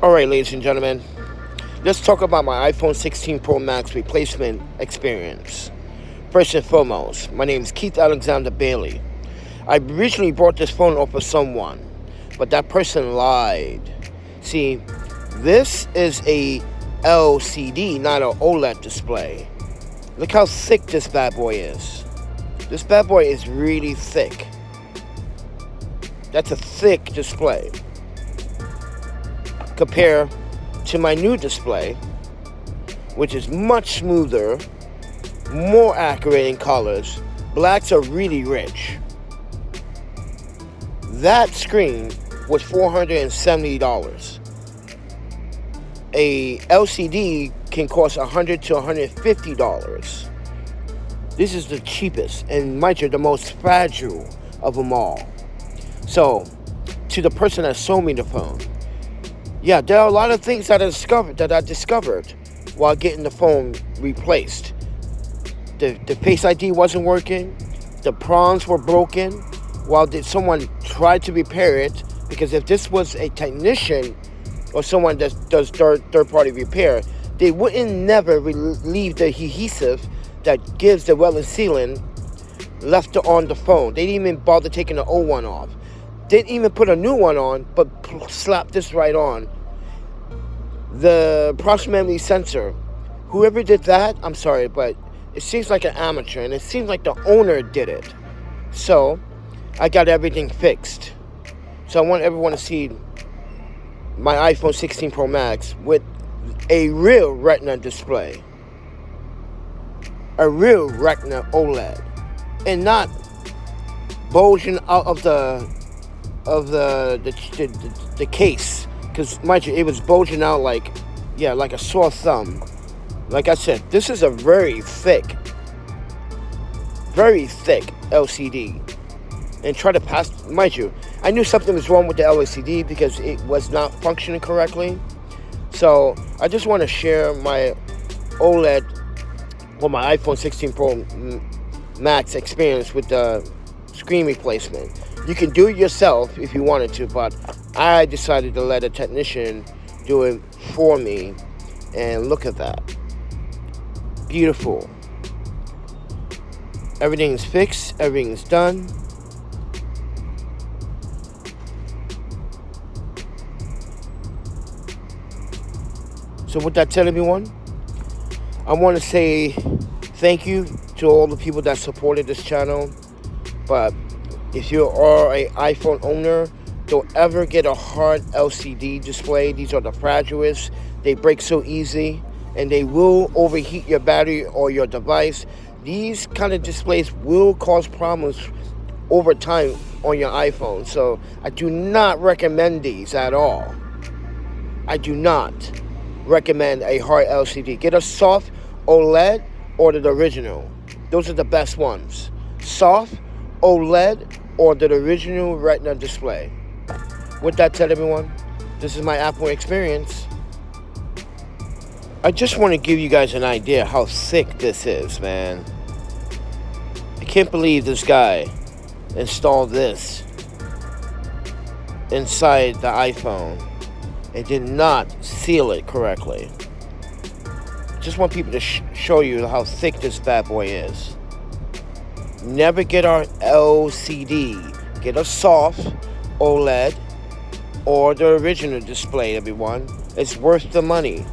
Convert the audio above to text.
Alright, ladies and gentlemen, let's talk about my iPhone 16 Pro Max replacement experience. First and foremost, my name is Keith Alexander Bailey. I originally bought this phone off of someone, but that person lied. See, this is a LCD, not an OLED display. Look how thick this bad boy is. This bad boy is really thick. That's a thick display. Compared to my new display, which is much smoother, more accurate in colors. Blacks are really rich. That screen was $470. A LCD can cost $100 to $150. This is the cheapest and mind you, the most fragile of them all. So, to the person that sold me the phone, yeah, there are a lot of things that I discovered while getting the phone replaced. The Face ID wasn't working. The prongs were broken. While someone tried to repair it, because if this was a technician or someone that does third-party repair, they wouldn't never leave the adhesive that gives the welding sealant left on the phone. They didn't even bother taking the old one off. Didn't even put a new one on, but slap this right on. The proximity sensor, whoever did that, I'm sorry, but it seems like an amateur, and it seems like the owner did it. So, I got everything fixed. So I want everyone to see my iPhone 16 Pro Max with a real Retina display. A real Retina OLED. And not bulging out of the case, because mind you, it was bulging out like a sore thumb. Like I said, this is a very thick LCD, and try to pass. Mind you, I knew something was wrong with the LCD because it was not functioning correctly. So I just want to share my OLED or my iPhone 16 Pro Max experience with the screen replacement. You can do it yourself if you wanted to, but I decided to let a technician do it for me. And look at that. Beautiful. Everything's fixed. Everything's done. So with that said, everyone, I want to say thank you to all the people that supported this channel. But if you are an iPhone owner, don't ever get a hard LCD display. These are the fragilest. They break so easy, and they will overheat your battery or your device. These kind of displays will cause problems over time on your iPhone. So I do not recommend these at all. I do not recommend a hard LCD. Get a soft OLED or the original. Those are the best ones. Soft OLED or the original Retina display. With that said, everyone, this is my Apple experience. I just want to give you guys an idea how thick this is, man. I can't believe this guy installed this inside the iPhone and did not seal it correctly. Just want people to show you how thick this bad boy is. Never get our LCD. Get a soft OLED or the original display, everyone. It's worth the money.